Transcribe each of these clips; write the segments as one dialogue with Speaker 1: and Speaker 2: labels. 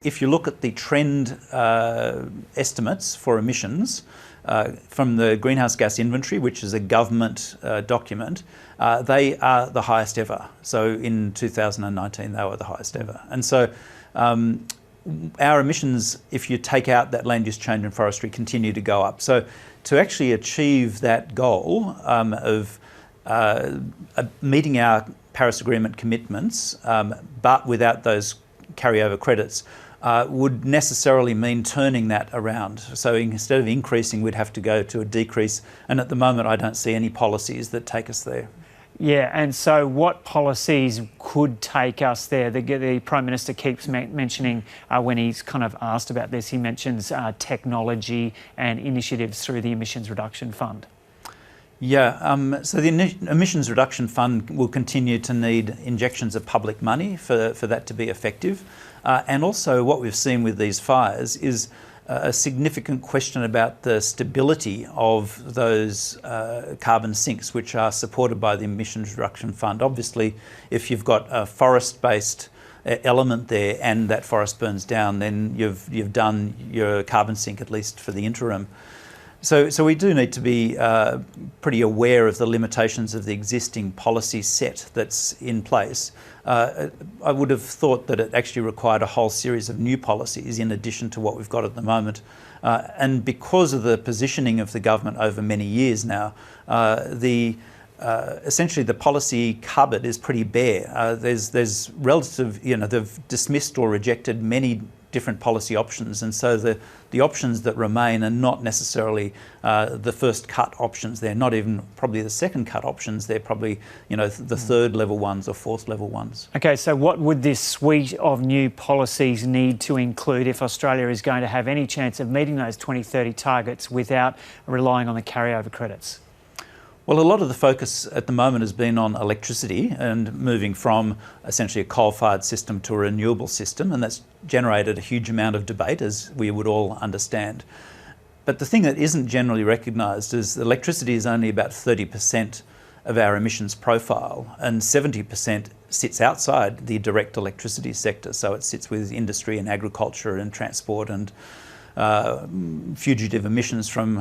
Speaker 1: If you look at the trend estimates for emissions from the greenhouse gas inventory, which is a government document, they are the highest ever. So in 2019, they were the highest ever. And so our emissions, if you take out that land use change in forestry, continue to go up. So to actually achieve that goal of meeting our Paris Agreement commitments, but without those carryover credits, would necessarily mean turning that around. So instead of increasing, we'd have to go to a decrease. And at the moment, I don't see any policies that take us there.
Speaker 2: Yeah, and so what policies could take us there? The Prime Minister keeps mentioning when he's kind of asked about this, he mentions technology and initiatives through the Emissions Reduction Fund.
Speaker 1: Yeah, so the Emissions Reduction Fund will continue to need injections of public money for that to be effective. And also what we've seen with these fires is a significant question about the stability of those carbon sinks which are supported by the Emissions Reduction Fund. Obviously, if you've got a forest-based element there and that forest burns down, then you've done your carbon sink, at least for the interim. So we do need to be pretty aware of the limitations of the existing policy set that's in place. I would have thought that it actually required a whole series of new policies in addition to what we've got at the moment. And because of the positioning of the government over many years now, essentially the policy cupboard is pretty bare. There's relative, they've dismissed or rejected many different policy options, and so the options that remain are not necessarily the first cut options. They're not even probably the second cut options. They're probably the third level ones or fourth level ones.
Speaker 2: Okay, so what would this suite of new policies need to include if Australia is going to have any chance of meeting those 2030 targets without relying on the carryover credits?
Speaker 1: Well, a lot of the focus at the moment has been on electricity and moving from essentially a coal-fired system to a renewable system, and that's generated a huge amount of debate, as we would all understand. But the thing that isn't generally recognised is that electricity is only about 30% of our emissions profile, and 70% sits outside the direct electricity sector. So it sits with industry and agriculture and transport and fugitive emissions from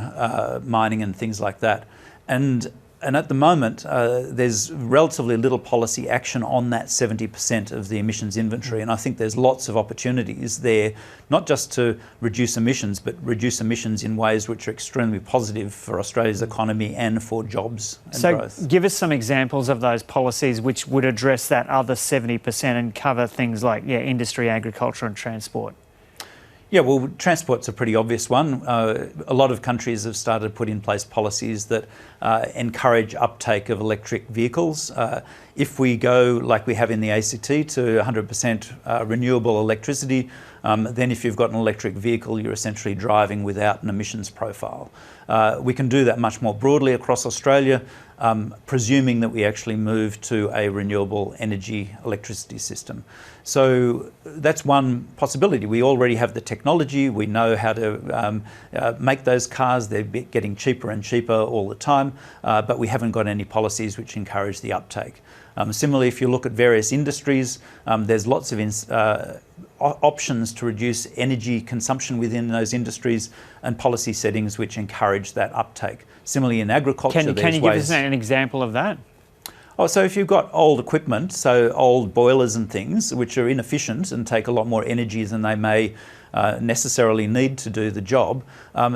Speaker 1: mining and things like that. And at the moment, there's relatively little policy action on that 70% of the emissions inventory. And I think there's lots of opportunities there, not just to reduce emissions, but reduce emissions in ways which are extremely positive for Australia's economy and for jobs and growth.
Speaker 2: So give us some examples of those policies which would address that other 70% and cover things like industry, agriculture and transport.
Speaker 1: Yeah, well, transport's a pretty obvious one. A lot of countries have started to put in place policies that encourage uptake of electric vehicles. If we go, like we have in the ACT, to 100% renewable electricity, then if you've got an electric vehicle, you're essentially driving without an emissions profile. We can do that much more broadly across Australia, presuming that we actually move to a renewable energy electricity system. So that's one possibility. We already have the technology. We know how to make those cars. They're getting cheaper and cheaper all the time, but we haven't got any policies which encourage the uptake. Similarly, if you look at various industries, there's lots of options to reduce energy consumption within those industries and policy settings which encourage that uptake. Similarly, in agriculture,
Speaker 2: can you give us an example of that?
Speaker 1: Oh, so if you've got old equipment, so old boilers and things, which are inefficient and take a lot more energy than they may necessarily need to do the job,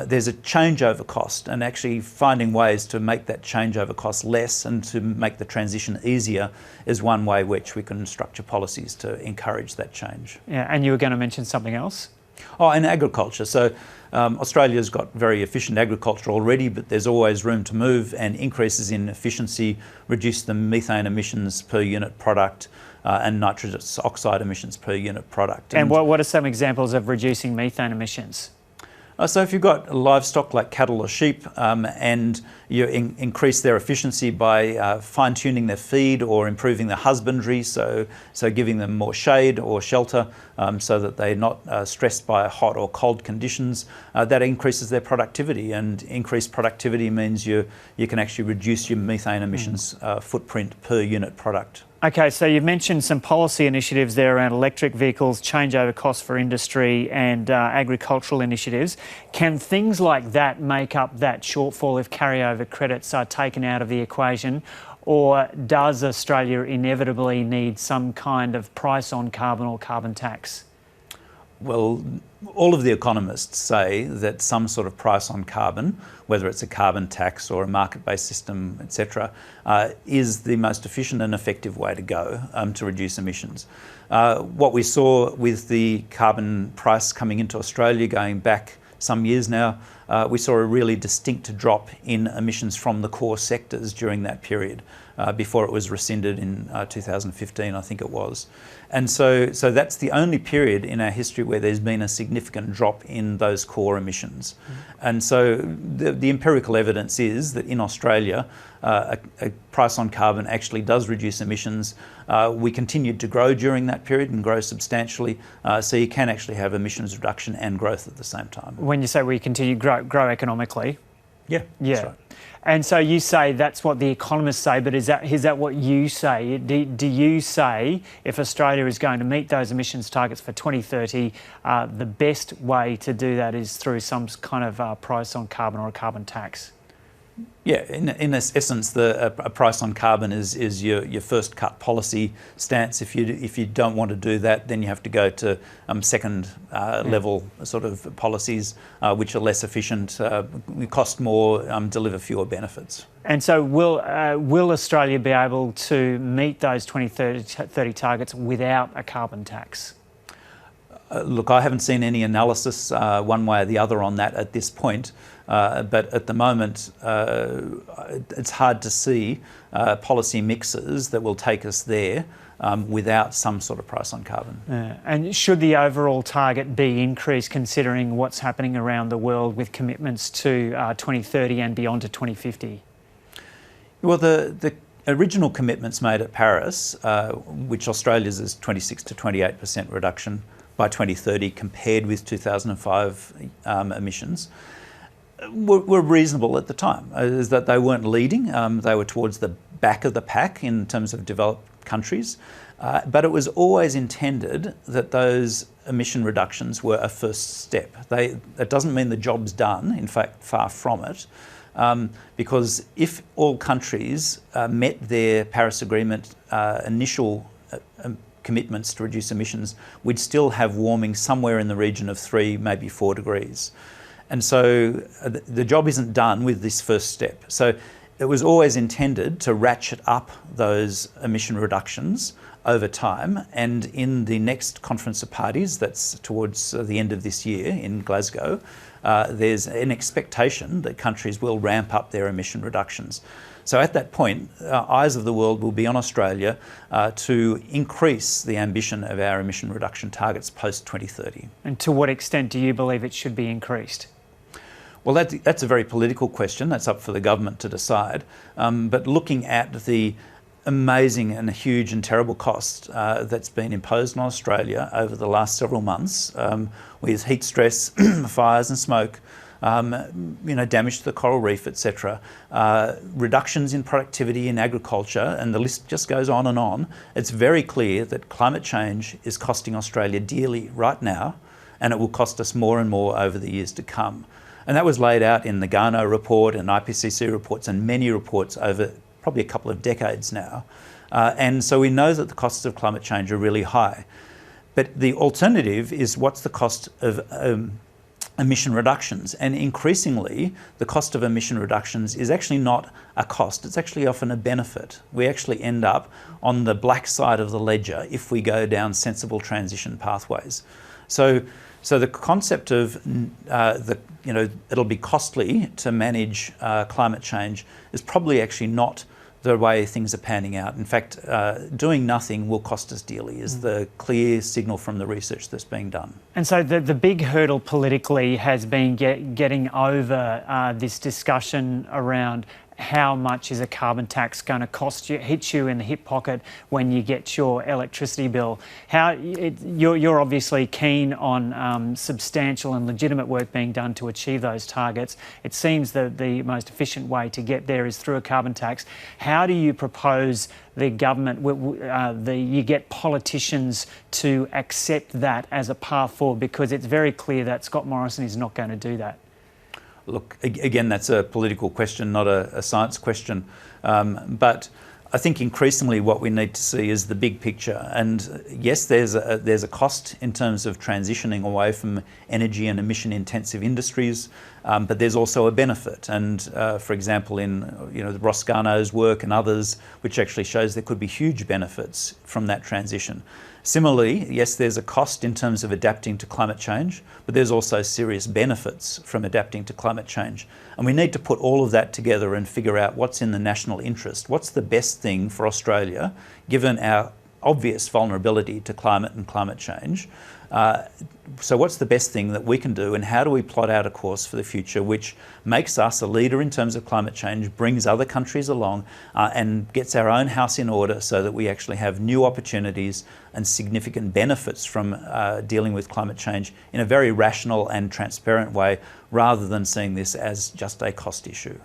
Speaker 1: there's a changeover cost, and actually finding ways to make that changeover cost less and to make the transition easier is one way which we can structure policies to encourage that change.
Speaker 2: Yeah, and you were going to mention something else?
Speaker 1: Oh, and agriculture. So Australia's got very efficient agriculture already, but there's always room to move, and increases in efficiency reduce the methane emissions per unit product and nitrous oxide emissions per unit product.
Speaker 2: And what are some examples of reducing methane emissions?
Speaker 1: So if you've got livestock like cattle or sheep and you increase their efficiency by fine-tuning their feed or improving the husbandry, so giving them more shade or shelter so that they're not stressed by hot or cold conditions, that increases their productivity, and increased productivity means you can actually reduce your methane emissions footprint per unit product.
Speaker 2: Okay, so you've mentioned some policy initiatives there around electric vehicles, changeover costs for industry and agricultural initiatives. Can things like that make up that shortfall if carryover credits are taken out of the equation? Or does Australia inevitably need some kind of price on carbon or carbon tax?
Speaker 1: Well, all of the economists say that some sort of price on carbon, whether it's a carbon tax or a market-based system, etc., is the most efficient and effective way to go to reduce emissions. What we saw with the carbon price coming into Australia going back some years now, we saw a really distinct drop in emissions from the core sectors during that period, before it was rescinded in 2015, I think it was. And so that's the only period in our history where there's been a significant drop in those core emissions. And so the empirical evidence is that in Australia, a price on carbon actually does reduce emissions. We continued to grow during that period and grow substantially, so you can actually have emissions reduction and growth at the same time.
Speaker 2: When you say we continue to grow economically?
Speaker 1: Yeah, that's right.
Speaker 2: And so you say that's what the economists say, but is that what you say? Do you say if Australia is going to meet those emissions targets for 2030, the best way to do that is through some kind of price on carbon or a carbon tax?
Speaker 1: Yeah, in essence, a price on carbon is your first cut policy stance. If you don't want to do that, then you have to go to second level sort of policies, which are less efficient, cost more, deliver fewer benefits.
Speaker 2: And so will Australia be able to meet those 2030 targets without a carbon tax?
Speaker 1: Look, I haven't seen any analysis one way or the other on that at this point, but at the moment it's hard to see policy mixes that will take us there without some sort of price on carbon.
Speaker 2: And should the overall target be increased considering what's happening around the world with commitments to 2030 and beyond to 2050? Well,
Speaker 1: the original commitments made at Paris, which Australia's is 26 to 28% reduction by 2030 compared with 2005 emissions, were reasonable at the time. Is that they weren't leading, they were towards the back of the pack in terms of developed countries, but it was always intended that those emission reductions were a first step. That doesn't mean the job's done, in fact, far from it, because if all countries met their Paris Agreement initial commitments to reduce emissions, we'd still have warming somewhere in the region of 3, maybe 4 degrees. And so the job isn't done with this first step. So it was always intended to ratchet up those emission reductions over time. And in the next Conference of Parties, that's towards the end of this year in Glasgow, there's an expectation that countries will ramp up their emission reductions. So at that point, eyes of the world will be on Australia to increase the ambition of our emission reduction targets post-2030.
Speaker 2: And to what extent do you believe it should be increased?
Speaker 1: Well, that's a very political question. That's up for the government to decide. But looking at the amazing and huge and terrible cost that's been imposed on Australia over the last several months, with heat stress, fires and smoke, damage to the coral reef, etc., reductions in productivity in agriculture, and the list just goes on and on. It's very clear that climate change is costing Australia dearly right now, and it will cost us more and more over the years to come. And that was laid out in the Garneau report and IPCC reports and many reports over probably a couple of decades now. And so we know that the costs of climate change are really high. But the alternative is what's the cost of emission reductions? And increasingly, the cost of emission reductions is actually not a cost, it's actually often a benefit. We actually end up on the black side of the ledger if we go down sensible transition pathways. So the concept of it'll be costly to manage climate change is probably actually not the way things are panning out. In fact, doing nothing will cost us dearly is the clear signal from the research that's being done.
Speaker 2: And so the big hurdle politically has been getting over this discussion around how much is a carbon tax going to cost you, hit you in the hip pocket when you get your electricity bill? You're obviously keen on substantial and legitimate work being done to achieve those targets. It seems that the most efficient way to get there is through a carbon tax. How do you propose the government, you get politicians to accept that as a path forward? Because it's very clear that Scott Morrison is not going to do that.
Speaker 1: Look, again, that's a political question, not a science question. But I think increasingly what we need to see is the big picture. And yes, there's a cost in terms of transitioning away from energy and emission-intensive industries, but there's also a benefit. And for example, in the Roscano's work and others, which actually shows there could be huge benefits from that transition. Similarly, yes, there's a cost in terms of adapting to climate change, but there's also serious benefits from adapting to climate change. And we need to put all of that together and figure out what's in the national interest. What's the best thing for Australia, given our obvious vulnerability to climate and climate change? So what's the best thing that we can do, and how do we plot out a course for the future which makes us a leader in terms of climate change, brings other countries along, and gets our own house in order so that we actually have new opportunities and significant benefits from dealing with climate change in a very rational and transparent way, rather than seeing this as just a cost issue.